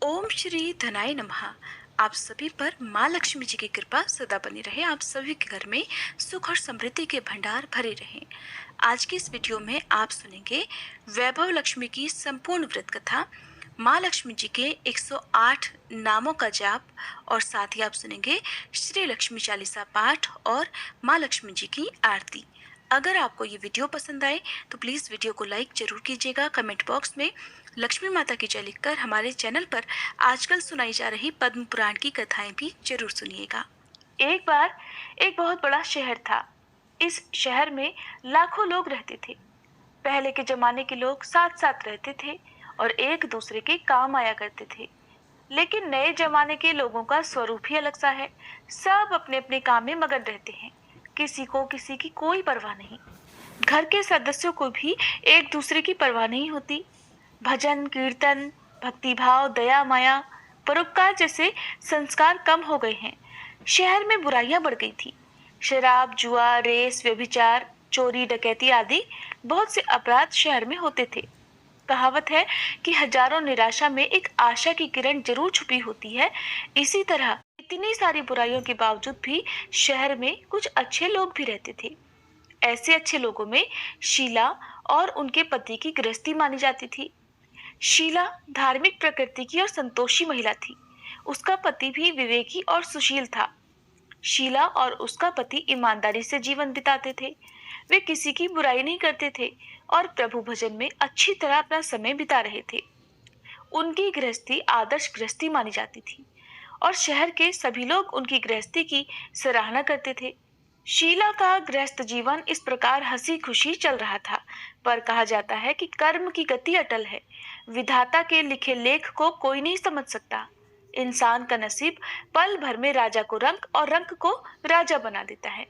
ओम श्री धनाय नमः। आप सभी पर माँ लक्ष्मी जी की कृपा सदा बनी रहे। आप सभी के घर में सुख और समृद्धि के भंडार भरे रहें। आज की इस वीडियो में आप सुनेंगे वैभव लक्ष्मी की संपूर्ण व्रत कथा, माँ लक्ष्मी जी के 108 नामों का जाप और साथ ही आप सुनेंगे श्री लक्ष्मी चालीसा पाठ और माँ लक्ष्मी जी की आरती। अगर आपको ये वीडियो पसंद आए तो प्लीज़ वीडियो को लाइक जरूर कीजिएगा। कमेंट बॉक्स में लक्ष्मी माता की जय लिखकर हमारे चैनल पर आजकल सुनाई जा रही पद्म पुराण की कथाएं भी जरूर सुनिएगा। एक बार एक बहुत बड़ा शहर था। इस शहर में लाखों लोग रहते थे। पहले के जमाने के लोग साथ साथ रहते थे और एक दूसरे के काम आया करते थे। लेकिन नए जमाने के लोगों का स्वरूप ही अलग सा है। सब अपने अपने काम में मगन रहते हैं। किसी को किसी की कोई परवाह नहीं। घर के सदस्यों को भी एक दूसरे की परवाह नहीं होती। भजन कीर्तन, भक्ति भाव, दया माया, परोपकार जैसे संस्कार कम हो गए हैं। शहर में बुराइयां बढ़ गई थी। शराब, जुआ, रेस, व्यभिचार, चोरी, डकैती आदि बहुत से अपराध शहर में होते थे। कहावत है कि हजारों निराशा में एक आशा की किरण जरूर छुपी होती है। इसी तरह इतनी सारी बुराइयों के बावजूद भी शहर में कुछ अच्छे लोग भी रहते थे। ऐसे अच्छे लोगों में शीला और उनके पति की गृहस्थी मानी जाती थी। शीला धार्मिक प्रकृति की और संतोषी महिला थी। उसका पति भी विवेकी और सुशील था। शीला और उसका पति ईमानदारी से जीवन बिताते थे। वे किसी की बुराई नहीं करते थे और प्रभु भजन में अच्छी तरह अपना समय बिता रहे थे। उनकी गृहस्थी आदर्श गृहस्थी मानी जाती थी और शहर के सभी लोग उनकी गृहस्थी की सराहना करते थे। शीला का गृहस्थ जीवन इस प्रकार हंसी खुशी चल रहा था, पर कहा जाता है कि कर्म की गति अटल है। विधाता के लिखे लेख को कोई नहीं समझ सकता। इंसान का नसीब पल भर में राजा को रंक और रंक को राजा बना देता है।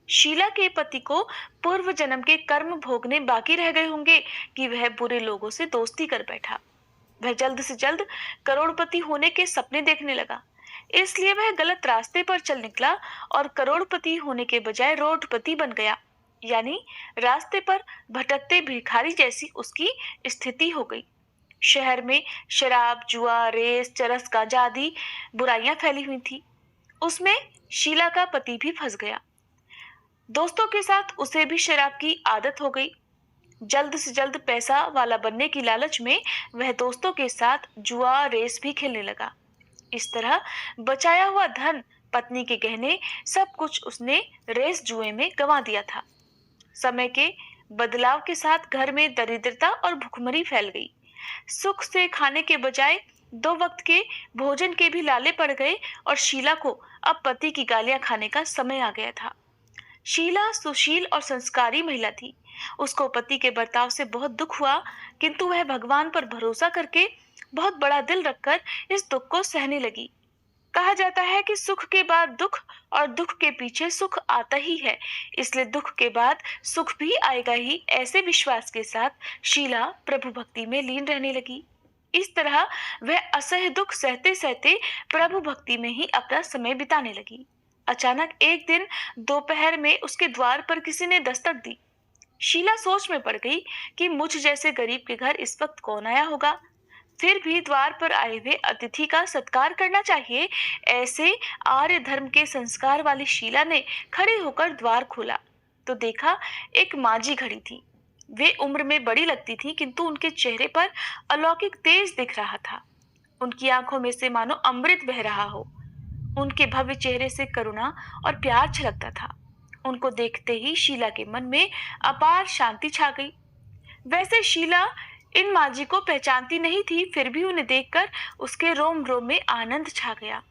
शीला के पति को पूर्व जन्म के कर्म भोगने बाकी रह गए होंगे कि वह बुरे लोगों से दोस्ती कर बैठा। वह जल्द से जल्द करोड़पति होने के सपने देखने लगा। इसलिए वह गलत रास्ते पर चल निकला और करोड़पति होने के बजाय रोडपति बन गया। यानी रास्ते पर भटकते भिखारी जैसी उसकी स्थिति हो गई। शहर में शराब, जुआ, रेस, चरस, गांजा आदि बुराइयां फैली हुई थी। उसमें शीला का पति भी फंस गया। दोस्तों के साथ उसे भी शराब की आदत हो गई। जल्द से जल्द पैसा वाला बनने की लालच में वह दोस्तों के साथ जुआ, रेस भी खेलने लगा। इस तरह बचाया हुआ धन, पत्नी के गहने, सब कुछ उसने रेस जुए में गंवा दिया था। समय के बदलाव के साथ घर में दरिद्रता और भुखमरी फैल गई। सुख से खाने के बजाय 2 वक्त के भोजन के भी लाले पड़ गए और शीला को अब पति की गालियां खाने का समय आ गया था। शीला सुशील और संस्कारी महिला थी। उसको पति के बर्ताव से बहुत दुख हुआ, किंतु वह भगवान पर भरोसा करके बहुत बड़ा दिल रखकर इस दुख को सहने लगी। कहा जाता है कि सुख के बाद दुख और दुख के पीछे सुख आता ही है, इसलिए दुख के बाद सुख भी आएगा ही, ऐसे विश्वास के साथ शीला प्रभु भक्ति में लीन रहने लगी। इस तरह वह असह्य दुख सहते सहते प्रभु भक्ति में ही अपना समय बिताने लगी। अचानक एक दिन दोपहर में उसके द्वार पर किसी ने दस्तक दी। शीला सोच में पड़ गई कि मुझ जैसे गरीब के घर इस वक्त कौन आया होगा। फिर भी द्वार पर आए हुए अतिथि का सत्कार करना चाहिए, ऐसे आर्य धर्म के संस्कार वाली शीला ने खड़े होकर द्वार खोला तो देखा एक मांझी खड़ी थी। वे उम्र में बड़ी लगती थी, किंतु उनके चेहरे पर अलौकिक तेज दिख रहा था। उनकी आंखों में से मानो अमृत बह रहा हो। उनके भव्य चेहरे से करुणा और प्यार छलकता था। उनको देखते ही शीला के मन में अपार शांति छा गई। वैसे शीला इन मांझी को पहचानती नहीं थी, फिर भी उन्हें देखकर उसके रोम रोम में आनंद छा गया।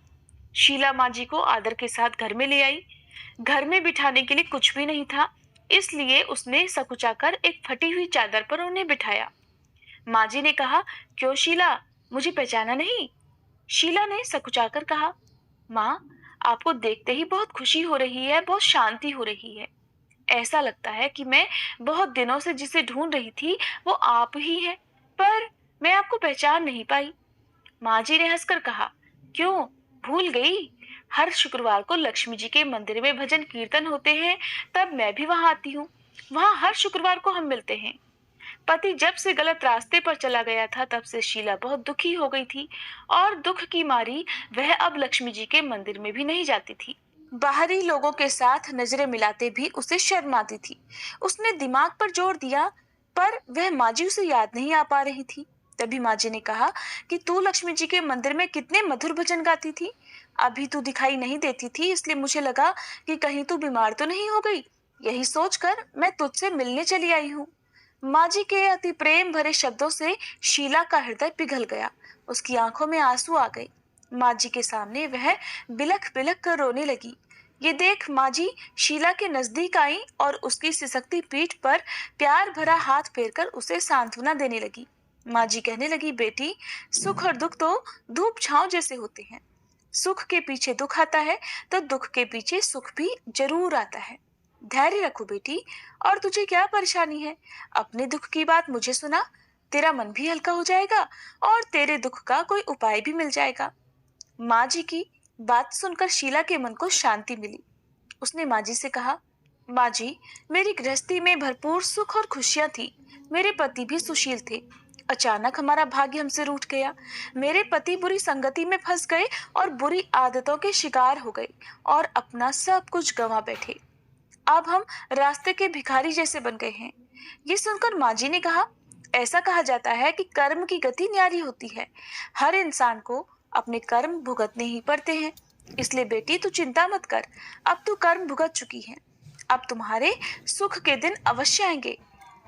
शीला मांझी को आदर के साथ घर में ले आई। घर में बिठाने के लिए कुछ भी नहीं था, इसलिए उसने सकुचाकर एक फटी हुई चादर पर उन्हें बिठाया। मांझी ने कहा, क्यों शीला, मुझे पहचाना नहीं? शीला ने सकुचाकर कहा, माँ, आपको देखते ही बहुत खुशी हो रही है, बहुत शांति हो रही है। ऐसा लगता है कि मैं बहुत दिनों से जिसे ढूंढ रही थी वो आप ही हैं, पर मैं आपको पहचान नहीं पाई। माँ जी ने हंसकर कहा, क्यों भूल गई? हर शुक्रवार को लक्ष्मी जी के मंदिर में भजन कीर्तन होते हैं, तब मैं भी वहां आती हूँ। वहां हर शुक्रवार को हम मिलते हैं। पति जब से गलत रास्ते पर चला गया था तब से शीला बहुत दुखी हो गई थी और दुख की मारी वह अब लक्ष्मी जी के मंदिर में भी नहीं जाती थी। बाहरी लोगों के साथ नजरें मिलाते भी उसे शर्म आती थी। उसने दिमाग पर जोर दिया पर वह माँ जी उसे याद नहीं आ पा रही थी। तभी माँ जी ने कहा कि तू लक्ष्मी जी के मंदिर में कितने मधुर भजन गाती थी। अभी तू दिखाई नहीं देती थी इसलिए मुझे लगा कि कहीं तू बीमार तो नहीं हो गई। यही सोचकर मैं तुझसे मिलने चली आई हूँ। माँ जी के अति प्रेम भरे शब्दों से शीला का हृदय पिघल गया। उसकी आंखों में आंसू आ गए। माँ जी के सामने वह बिलख बिलख कर रोने लगी। ये देख माँ जी शीला के नजदीक आई और उसकी सिसकती पीठ पर प्यार भरा हाथ फेरकर उसे सांत्वना देने लगी। माँ जी कहने लगी, बेटी, सुख और दुख तो धूप छांव जैसे होते हैं। सुख के पीछे दुख आता है तो दुख के पीछे सुख भी जरूर आता है। धैर्य रखो बेटी। और तुझे क्या परेशानी है? अपने दुख की बात मुझे सुना, तेरा मन भी हल्का हो जाएगा और तेरे दुख का कोई उपाय भी मिल जाएगा। माँ जी की बात सुनकर शीला के मन को शांति मिली। उसने माँ जी से कहा, माँ जी, मेरी गृहस्थी में भरपूर सुख और खुशियां थी। मेरे पति भी सुशील थे। अचानक हमारा भाग्य हमसे रूठ गया। मेरे पति बुरी संगति में फंस गए और बुरी आदतों के शिकार हो गए और अपना सब कुछ गंवा बैठे। अब हम रास्ते के भिखारी जैसे बन गए हैं। ये सुनकर माँ जी ने कहा, ऐसा कहा जाता है कि कर्म की गति न्यारी होती है। हर इंसान को अपने कर्म भुगतने ही पड़ते हैं। इसलिए बेटी तू चिंता मत कर। अब तू कर्म भुगत चुकी है। अब तुम्हारे सुख के दिन अवश्य आएंगे।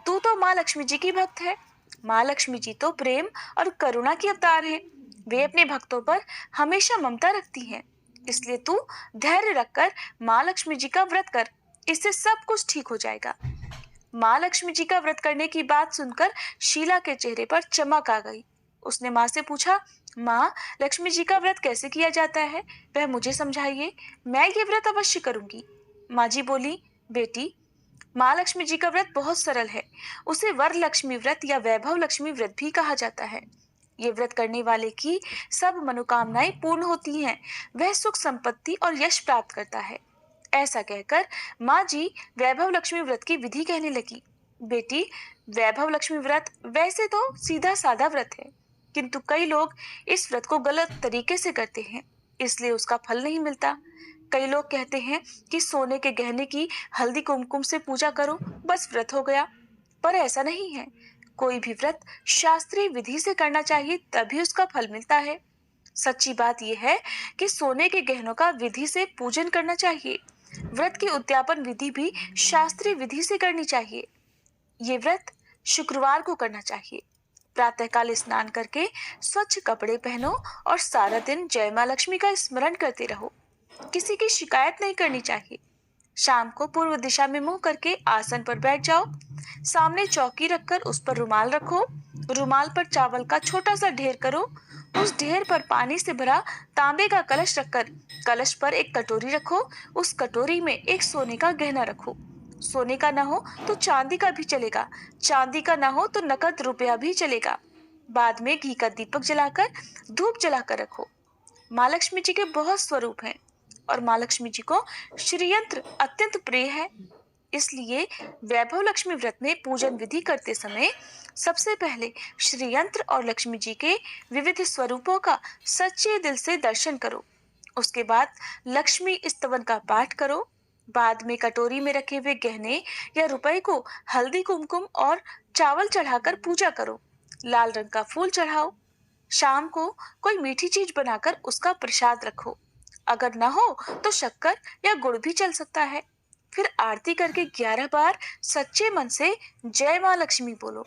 तू तो माँ लक्ष्मी जी की भक्त है। माँ लक्ष्मी जी तो प्रेम और करुणा की अवतार है। वे अपने भक्तों पर हमेशा ममता रखती हैं। इसलिए तू धैर्य रखकर माँ लक्ष्मी जी का व्रत कर। इससे सब कुछ ठीक हो जाएगा। माँ लक्ष्मी जी का व्रत करने की बात सुनकर शीला के चेहरे पर चमक आ गई। उसने माँ से पूछा, माँ, लक्ष्मी जी का व्रत कैसे किया जाता है? वह मुझे समझाइए। मैं ये व्रत अवश्य करूंगी। माँ जी बोली, बेटी, माँ लक्ष्मी जी का व्रत बहुत सरल है। उसे वर लक्ष्मी व्रत या वैभव लक्ष्मी व्रत भी कहा जाता है। ये व्रत करने वाले की सब मनोकामनाएं पूर्ण होती हैं। वह सुख संपत्ति और यश प्राप्त करता है। ऐसा कहकर माँ जी वैभव लक्ष्मी व्रत की विधि कहने लगी। बेटी, वैभव लक्ष्मी व्रत वैसे तो सीधा साधा व्रत है, किंतु कई लोग इस व्रत को गलत तरीके से करते हैं, इसलिए उसका फल नहीं मिलता। कई लोग कहते हैं कि सोने के गहने की हल्दी कुमकुम से पूजा करो, बस व्रत हो गया। पर ऐसा नहीं है। कोई भी व्रत शास्त्रीय विधि से करना चाहिए, तभी उसका फल मिलता है। सच्ची बात यह है कि सोने के गहनों का विधि से पूजन करना चाहिए। व्रत की उद्यापन विधि भी शास्त्रीय विधि से करनी चाहिए। ये व्रत शुक्रवार को करना चाहिए। प्रातःकाल स्नान करके स्वच्छ कपड़े पहनो और सारा दिन जय माँ लक्ष्मी का स्मरण करते रहो। किसी की शिकायत नहीं करनी चाहिए। शाम को पूर्व दिशा में मुंह करके आसन पर बैठ जाओ। सामने चौकी रखकर उस पर रुमाल रखो। रुमाल पर चावल का छोटा सा ढेर करो। उस ढेर पर पानी से भरा तांबे का कलश रखकर कलश पर एक कटोरी रखो। उस कटोरी में एक सोने का गहना रखो। सोने का ना हो तो चांदी का भी चलेगा। चांदी का ना हो तो नकद रुपया भी चलेगा। बाद में घी का दीपक जलाकर धूप जलाकर रखो। माँ लक्ष्मी जी के बहुत स्वरूप हैं और माँ लक्ष्मी जी को श्रीयंत्र अत्यंत प्रिय है। इसलिए वैभव लक्ष्मी व्रत में पूजन विधि करते समय सबसे पहले श्रीयंत्र और लक्ष्मी जी के विविध स्वरूपों का सच्चे दिल से दर्शन करो। उसके बाद लक्ष्मी स्तवन का पाठ करो। बाद में कटोरी में रखे हुए गहने या रुपए को हल्दी कुमकुम और चावल चढ़ाकर पूजा करो। लाल रंग का फूल चढ़ाओ। शाम को कोई मीठी चीज बनाकर उसका प्रसाद रखो। अगर ना हो तो शक्कर या गुड़ भी चल सकता है। फिर आरती करके 11 बार सच्चे मन से जय माँ लक्ष्मी बोलो।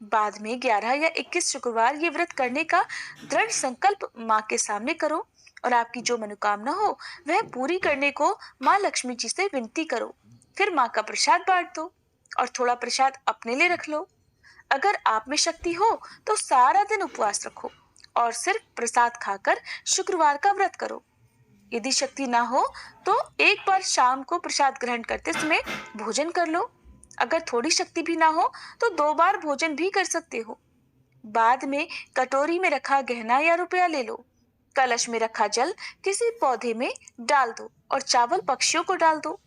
बाद में 11 या 21 शुक्रवार ये व्रत करने का दृढ़ संकल्प माँ के सामने करो और आपकी जो मनोकामना हो वह पूरी करने को माँ लक्ष्मी जी से विनती करो। फिर माँ का प्रसाद बांट दो और थोड़ा प्रसाद अपने लिए रख लो। अगर आप में शक्ति हो तो सारा दिन उपवास रखो और सिर्फ प्रसाद खाकर शुक्रवार का व्रत करो। यदि शक्ति ना हो तो एक बार शाम को प्रसाद ग्रहण करते समय भोजन कर लो। अगर थोड़ी शक्ति भी ना हो तो 2 बार भोजन भी कर सकते हो। बाद में कटोरी में रखा गहना या रुपया ले लो। कलश में रखा जल किसी पौधे में डाल दो और चावल पक्षियों को डाल दो।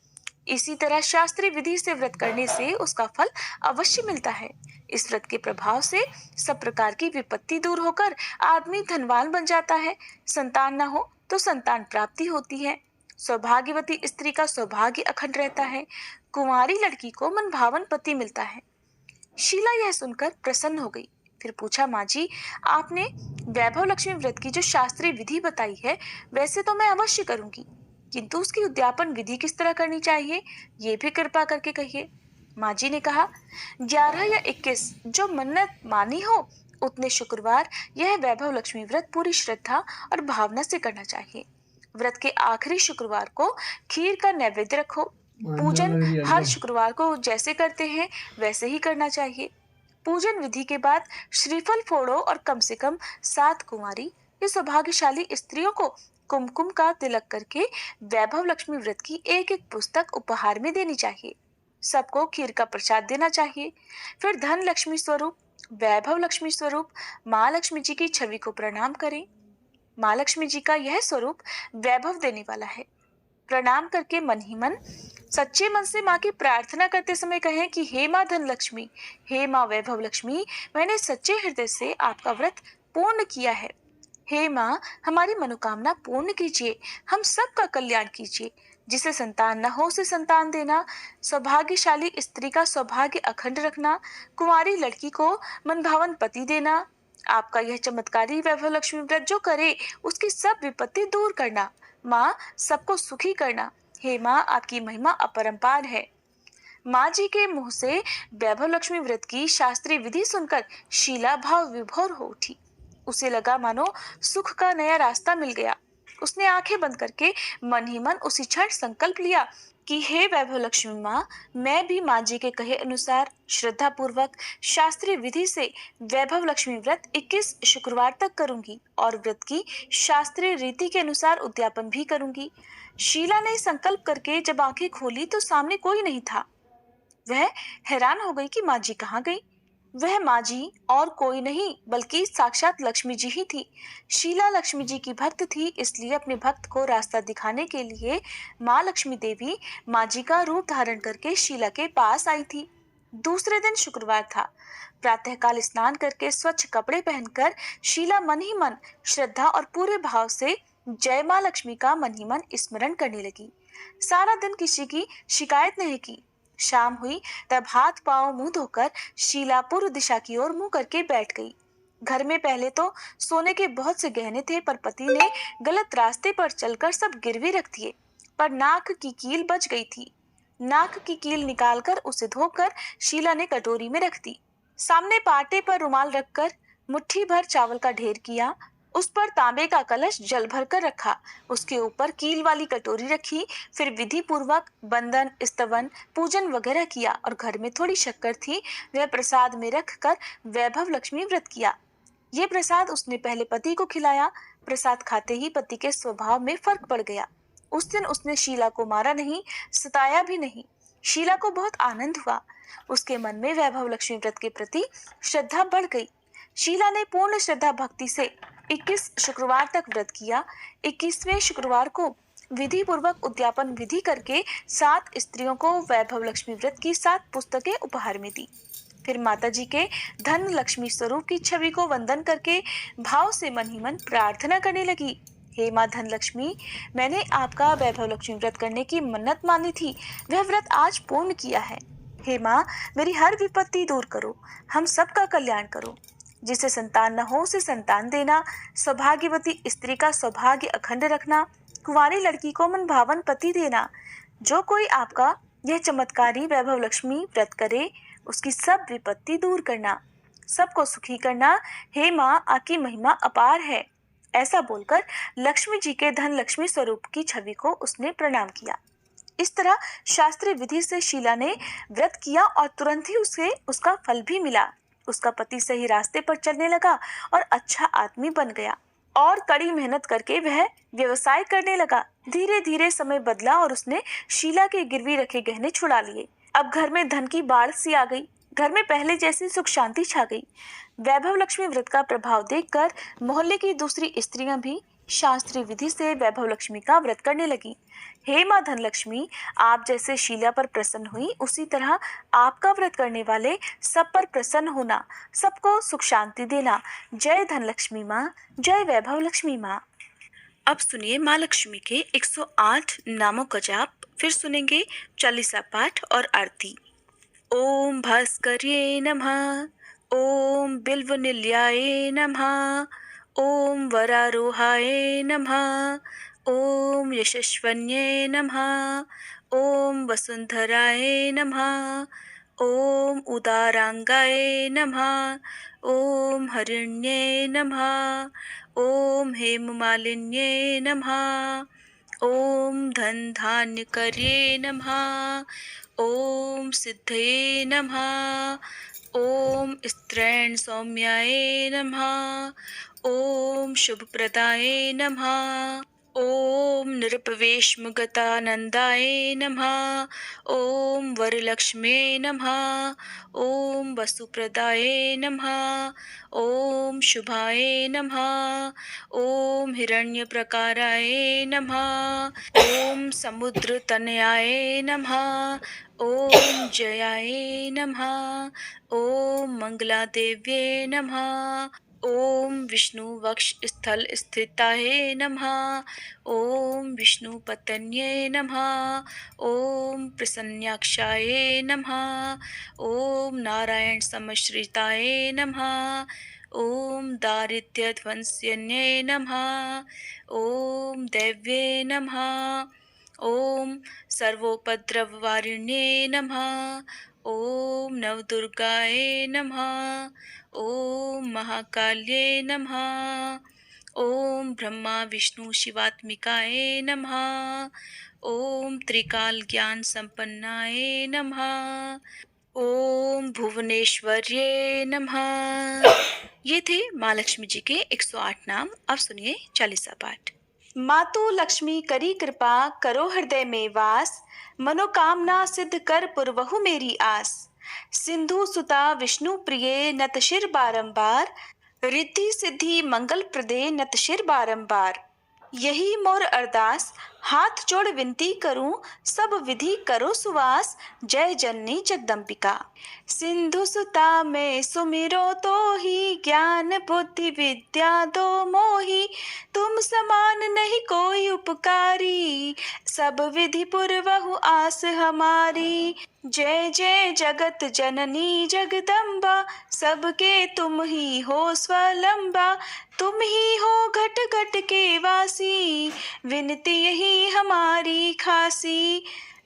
इसी तरह शास्त्रीय विधि से व्रत करने से उसका फल अवश्य मिलता है। इस व्रत के प्रभाव से सब प्रकार की विपत्ति दूर होकर आदमी धनवान बन जाता है। संतान न हो तो संतान प्राप्ति होती है। सौभाग्यवती स्त्री का सौभाग्य अखंड रहता है। कुंवारी लड़की को मनभावन पति मिलता है। शीला यह सुनकर प्रसन्न हो गई। फिर पूछा, माँ जी, आपने वैभव लक्ष्मी व्रत की जो शास्त्रीय विधि बताई है, वैसे तो मैं अवश्य करूंगी, किंतु उसकी उद्यापन विधि किस तरह करनी चाहिए, ये भी कृपा करके कहिए। माँ जी ने कहा, 11 या 21 जो मन्नत मानी हो उतने शुक्रवार यह वैभव लक्ष्मी व्रत पूरी श्रद्धा और भावना से करना चाहिए। व्रत के आखिरी शुक्रवार को खीर का नैवेद्य रखो। पूजन हर शुक्रवार को जैसे करते हैं वैसे ही करना चाहिए। पूजन विधि के बाद श्रीफल फोड़ो और कम से कम 7 कुंवारी या सौभाग्यशाली स्त्रियों को कुमकुम का तिलक करके वैभव लक्ष्मी व्रत की एक एक पुस्तक उपहार में देनी चाहिए। सबको खीर का प्रसाद देना चाहिए। फिर धन लक्ष्मी स्वरूप, वैभव लक्ष्मी स्वरूप माँ लक्ष्मी जी की छवि को प्रणाम करें। माँ लक्ष्मी जी का यह स्वरूप वैभव देने वाला है। प्रणाम करके मन ही मन सच्चे मन से माँ की प्रार्थना करते समय कहें कि हे माँ धन लक्ष्मी, हे माँ वैभव लक्ष्मी, मैंने सच्चे हृदय से आपका व्रत पूर्ण किया है। हे माँ, हमारी मनोकामना पूर्ण कीजिए, हम सबका कल्याण कीजिए। जिसे संतान न हो उसे संतान देना, सौभाग्यशाली स्त्री का सौभाग्य अखंड रखना, कुंवारी लड़की को मनभावन पति देना। आपका यह चमत्कारी वैभव लक्ष्मी व्रत जो करे उसकी सब विपत्ति दूर करना। माँ, सबको सुखी करना। हे माँ, आपकी महिमा अपरंपार है। माँ जी के मुंह से वैभव लक्ष्मी व्रत की शास्त्रीय विधि सुनकर शीला भाव विभोर हो उठी। उसे लगा मानो सुख का नया रास्ता मिल गया। उसने आंखें बंद करके मन ही मन उसी क्षण संकल्प लिया कि हे वैभव लक्ष्मी माँ, मैं भी माँ जी के कहे अनुसार श्रद्धा पूर्वक शास्त्रीय विधि से वैभव लक्ष्मी व्रत 21 शुक्रवार तक करूंगी और व्रत की शास्त्रीय रीति के अनुसार उद्यापन भी करूंगी। शीला ने संकल्प करके जब आंखें खोली तो सामने कोई नहीं था। वह हैरान हो गई कि माँ जी कहाँ गई। वह माँ जी और कोई नहीं बल्कि साक्षात लक्ष्मी जी ही थी। शीला लक्ष्मी जी की भक्त थी, इसलिए अपने भक्त को रास्ता दिखाने के लिए माँ लक्ष्मी देवी माँ जी का रूप धारण करके शीला के पास आई थी। दूसरे दिन शुक्रवार था। प्रातःकाल स्नान करके स्वच्छ कपड़े पहनकर शीला मन ही मन श्रद्धा और पूरे भाव से जय माँ लक्ष्मी का मन ही मन स्मरण करने लगी। सारा दिन किसी की शिकायत नहीं की। शाम हुई तब हाथ पांव मुंह धोकर शीला पूर्व दिशा की ओर मुंह करके बैठ गई। घर में पहले तो सोने के बहुत से गहने थे, पर पति ने गलत रास्ते पर चलकर सब गिरवी रख दिए। पर नाक की कील बच गई थी। नाक की कील निकालकर उसे धोकर शीला ने कटोरी में रख दी। सामने पाटे पर रुमाल रखकर मुट्ठी भर चावल का ढेर किया। उस पर तांबे का कलश जल भर कर रखा। उसके ऊपर कील वाली कटोरी रखी। फिर विधि पूर्वक बंदन, स्तवन, पूजन वगैरह किया और घर में थोड़ी शक्कर थी, वह प्रसाद में रखकर वैभव लक्ष्मी व्रत किया। ये प्रसाद उसने पहले पति को खिलाया। प्रसाद खाते ही पति के स्वभाव में फर्क पड़ गया। उस दिन उसने शीला को मारा नहीं, सताया भी नहीं। शीला को बहुत आनंद हुआ। उसके मन में वैभव लक्ष्मी व्रत के प्रति श्रद्धा बढ़ गई। शीला ने पूर्ण श्रद्धा भक्ति से 21 शुक्रवार तक व्रत किया। 21वें शुक्रवार को विधि पूर्वक उद्यापन विधि करके 7 स्त्रियों को वैभव लक्ष्मी व्रत की 7 पुस्तकें उपहार में दी। फिर माता जी के धन लक्ष्मी स्वरूप की छवि को वंदन करके भाव से मन ही मन प्रार्थना करने लगी। हे माँ धन लक्ष्मी, मैंने आपका वैभव लक्ष्मी व्रत करने की मन्नत मानी थी, वह व्रत आज पूर्ण किया है। हे माँ, मेरी हर विपत्ति दूर करो, हम सबका कल्याण करो। जिसे संतान न हो उसे संतान देना, सौभाग्यवती स्त्री का सौभाग्य अखंड रखना, कुंवारी लड़की को मन भावन पति देना। जो कोई आपका यह चमत्कारी वैभव लक्ष्मी व्रत करे उसकी सब विपत्ति दूर करना, सबको सुखी करना। हे माँ, आपकी महिमा अपार है। ऐसा बोलकर लक्ष्मी जी के धन लक्ष्मी स्वरूप की छवि को उसने प्रणाम किया। इस तरह शास्त्रीय विधि से शीला ने व्रत किया और तुरंत ही उसे उसका फल भी मिला। उसका पति सही रास्ते पर चलने लगा और अच्छा आदमी बन गया और कड़ी मेहनत करके वह व्यवसाय करने लगा। धीरे धीरे समय बदला और उसने शीला के गिरवी रखे गहने छुड़ा लिए। अब घर में धन की बाढ़ सी आ गई। घर में पहले जैसी सुख शांति छा गई। वैभव लक्ष्मी व्रत का प्रभाव देखकर मोहल्ले की दूसरी स्त्रियां भी शास्त्रीय विधि से वैभव लक्ष्मी का व्रत करने लगी। हे माँ धनलक्ष्मी, आप जैसे शीला पर प्रसन्न हुई, उसी तरह आपका व्रत करने वाले सब पर प्रसन्न होना, सबको सुख शांति देना। जय धनलक्ष्मी माँ, जय वैभव लक्ष्मी माँ। अब सुनिए माँ लक्ष्मी के 108 नामों का जाप। फिर सुनेंगे चालीसा पाठ और आरती। ओम भास्कर्ये नमः, ओम बिल्वनिलयाय नमः, ओम वरारोहाय नमः, ओम यशस्वन्ये नमः, ओम वसुंधराय नमः, ओम उदारांगाय नमः, ओम हरिण्ये नमः, ओम हेममालिन्ये नमः, ओम धन धान्य कर्ये नमः, ओम सिद्धये नमः, ओम स्त्रैण सौम्याय नमः, ओम शुभप्रदाय नमः, ओम निरपवेशमुगतानंदाय नमः, ओम वरलक्ष्म्ये नमः, ओम वसुप्रदाय नमः, ओम शुभाय नमः, ओम हिरण्यप्रकाराय नमः, ओम समुद्रतनयाय नमः, ओम जयाय नमः, ओम मंगलादेव्ये नमः, ओम विष्णु वक्ष स्थल स्थिताय नमः, ओम विष्णु पतन्ये नमः, ओम प्रसन्नाक्षाय नमः, ओम नारायण समश्रिताय नमः, ओम दारिद्र्यध्वंस्यन्ये नमः, ओम दैव्ये नमः, ओम सर्वोपद्रववारिण्ये नमः, ओम नवदुर्गाय नमः, ओम महाकाल्ये नमः, ओम ब्रह्मा विष्णु शिवात्मिकाय नमः, ओम त्रिकाल ज्ञान संपन्नाय नमः, ओम भुवनेश्वर्ये नमः। ये थे माँ लक्ष्मी जी के 108 नाम। अब सुनिए चालीसा पाठ। मातु लक्ष्मी करी कृपा, करो हृदय में वास, मनोकामना सिद्ध कर पुरवहु मेरी आस। सिंधु सुता विष्णु प्रिय, नत शिर बारंबार, रिद्धि सिद्धि मंगल प्रदे, नत शिर बारंबार। यही मोर अरदास, हाथ जोड़ विनती करूं, सब विधि करो सुवास। जय जननी जगदम्बिका। सिंधु सुता में सुमिरो तो ही, ज्ञान बुद्धि विद्या दो मोही। तुम समान नहीं कोई उपकारी, सब विधि पुरवहु आस हमारी। जय जय जगत जननी जगदम्बा, सबके तुम ही हो स्वलंबा। तुम ही हो घट घट के वासी, विनती यही हमारी खासी।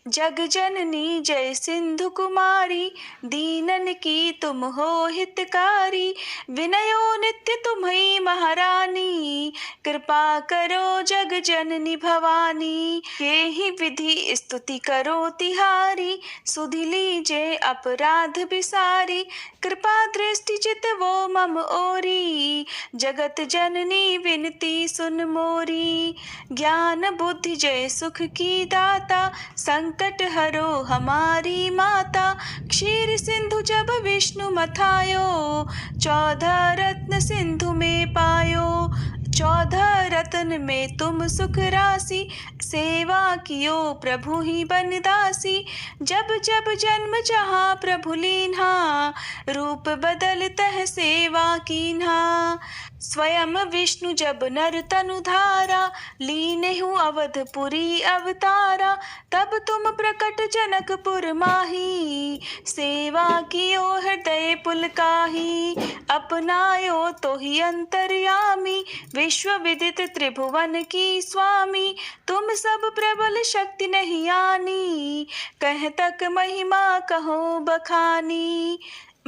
जग जननी जय सिंधु कुमारी, दीनन की तुम हो हितकारी। विनयो नित्य तुम्ही महारानी, कृपा करो जग जननी भवानी। ये ही विधि स्तुति करो तिहारी, सुधि लीजे अपराध बिसारी। कृपा दृष्टि चित वो मम ओरी, जगत जननी विनती सुन मोरी। ज्ञान बुद्धि जय सुख की दाता, संकट हरो हमारी माता। क्षीर सिंधु जब विष्णु मथायो, 14 रत्न सिंधु में पायो। 14 रत्न में तुम सुख राशि, सेवा कियो प्रभु ही बनदासी। जब जब जन्म जहाँ प्रभु लीन्हा, रूप बदलतः सेवा कीन्हा। स्वयं विष्णु जब नर तनु धारा, लीनेहु अवधपुरी अवतारा। तब तुम प्रकट जनकपुर माही, सेवा कियो हृदय पुलकाही। अपनायो तो ही अंतर्यामी, विश्व विदित त्रिभुवन की स्वामी। तुम सब प्रबल शक्ति नहीं आनी, कह तक महिमा कहो बखानी।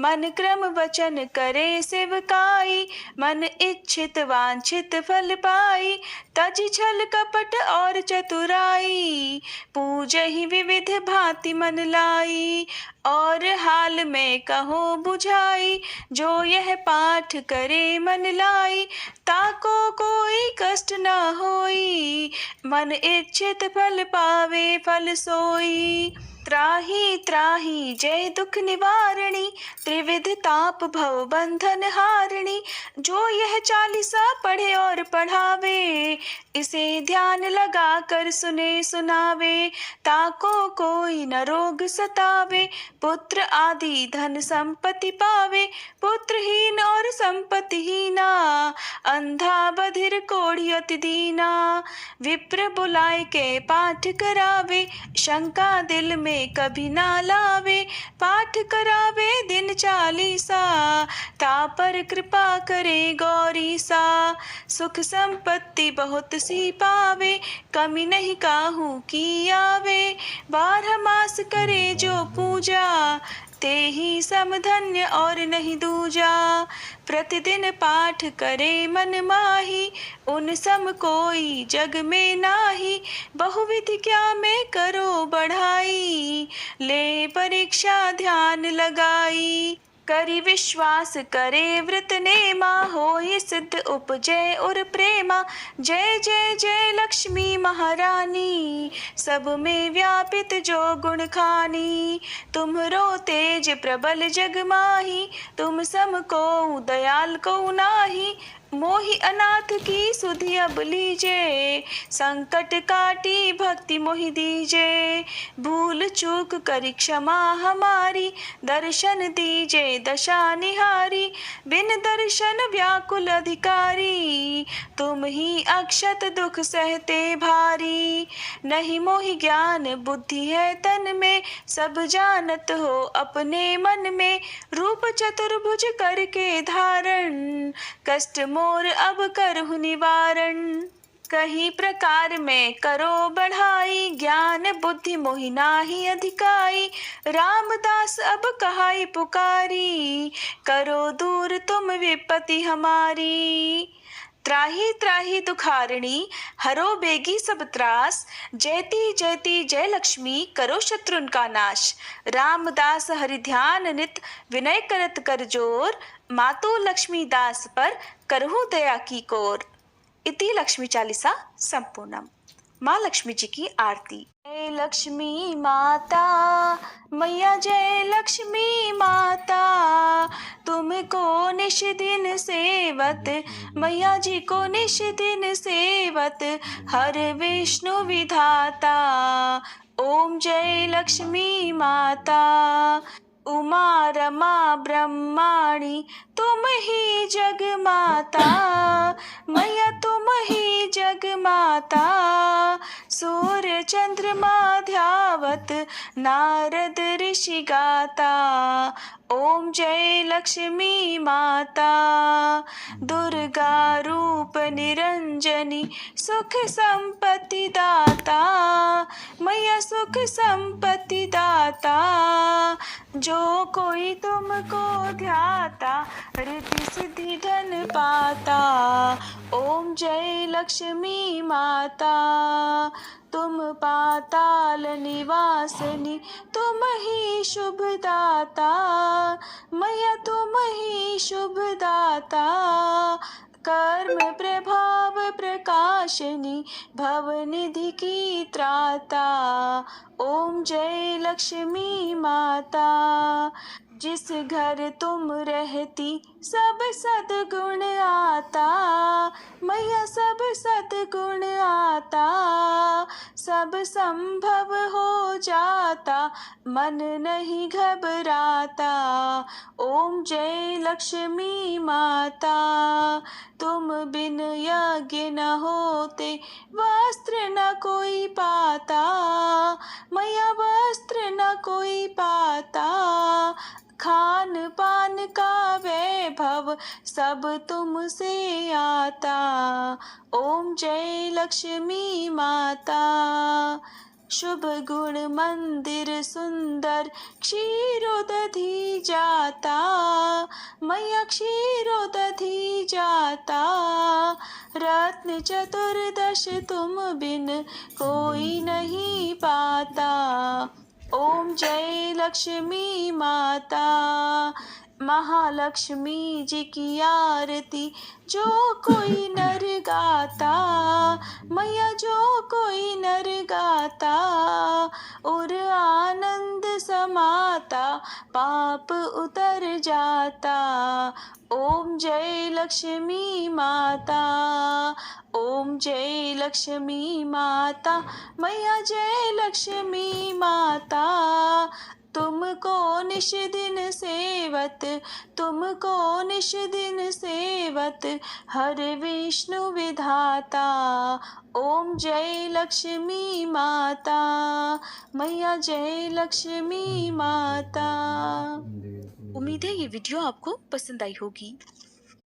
मन क्रम वचन करे सेवकाई, मन इच्छित वांछित फल पाई। तज छल कपट और चतुराई, पूजहि विविध भांति मन लाई। और हाल में कहो बुझाई, जो यह पाठ करे मन लाई। ताको कोई कोई कष्ट न होई, मन इच्छित फल पावे फल सोई। त्राहि त्राहि जय दुख निवारणी, त्रिविध ताप भव बंधन हारिणी। जो यह चालीसा पढ़े और पढ़ावे, इसे ध्यान लगा कर सुने सुनावे। ताको कोई न रोग सतावे, पुत्र आदि धन संपत्ति पावे। पुत्रहीन और संपत्तिहीना, अंधा बधिर कोढ़ी अति दीना। विप्र बुलाए के पाठ करावे, शंका दिल में कभी ना लावे। पाठ करावे दिन चालीसा, ता पर कृपा करे गौरी सा। सुख संपत्ति बहुत सी पावे, कमी नहीं काहू की आवे। 12 मास करे जो पूजा, ते ही समधन्य और नहीं दूजा। प्रतिदिन पाठ करे मन माही, उन सम कोई जग में नाही। बहुविधि क्या में करो बढ़ाई, ले परीक्षा ध्यान लगाई। करी विश्वास करे व्रत नेमा, होई सिद्ध उपजय और प्रेमा। जय जय जय लक्ष्मी महारानी, सब में व्यापित जो गुण खानी। तुम्हरो तेज प्रबल जग माही, तुम सम को दयाल को नाही। मोहि अनाथ की सुधि अब लीजे, संकट काटी भक्ति मोहि दीजे। भूल चूक करी क्षमा हमारी, दर्शन दीजे दशा निहारी। बिन दर्शन व्याकुल अधिकारी, तुम ही अक्षत दुख सहते भारी। नहीं मोहि ज्ञान बुद्धि है तन में, सब जानत हो अपने मन में। रूप चतुर्भुज करके धारण, कष्ट मोर अब करहु निवारण। कहीं प्रकार में करो बढ़ाई, ज्ञान बुद्धि मोहि नाहि अधिकाई। रामदास अब कहाई पुकारी, करो दूर तुम विपत्ति हमारी। त्राहि त्राहि दुखारिणी, हरो बेगी सब त्रास। जयति जयति जय लक्ष्मी, करो शत्रुन का नाश। रामदास हरि ध्यान नित, विनय करत कर जोर। मातु लक्ष्मी दास पर, करहु दया की कोर। इति लक्ष्मी चालीसा संपूर्णम। माँ लक्ष्मी जी की आरती। जय लक्ष्मी माता मैया, जय लक्ष्मी माता। तुमको निश दिन सेवत, मैया जी को निश दिन सेवत। हर विष्णु विधाता, ओम जय लक्ष्मी माता। उमा रमा ब्रह्माणी, तुम ही जग माता। मैया तुम ही जग माता। सूर्य चंद्रमा ध्यावत, नारद ऋषि गाता। ओम जय लक्ष्मी माता। दुर्गा रूप निरंजनी, सुख संपत्ति दाता। मैया सुख संपत्ति दाता। जो कोई तुमको ध्याता, रिद्धि सिद्धि धन पाता। ओम जय लक्ष्मी माता। तुम पाताल निवासनी, तुम ही शुभ दाता। मैया तुम ही शुभ दाता। कर्म प्रभाव प्रकाशनी, भवनिधि की त्राता। ओम जय लक्ष्मी माता। जिस घर तुम रहती, सब सद्गुण आता। मैया सब सद्गुण आता। सब संभव हो जाता, मन नहीं घबराता। ओम जय लक्ष्मी माता। तुम बिन यज्ञ न होते, वस्त्र न कोई पाता। मैया वस्त्र न कोई पाता। खान पान का वैभव, सब तुमसे आता। ओम जय लक्ष्मी माता। शुभ गुण मंदिर सुंदर, क्षीरोदधि जाता। मैया क्षीरोदधि जाता। रत्न चतुर्दश तुम बिन कोई नहीं पाता। ओम जय लक्ष्मी माता। महालक्ष्मी जी की आरती जो कोई नर गाता, मैया जो कोई नर गाता, और आनंद समाता पाप उतर जाता। ओम जय लक्ष्मी माता, ओम जय लक्ष्मी माता, मैया जय लक्ष्मी माता। तुमको निश दिन सेवत, तुमको निश दिन सेवत, हर विष्णु विधाता। ओम जय लक्ष्मी माता, मैया जय लक्ष्मी माता। उम्मीद है ये वीडियो आपको पसंद आई होगी।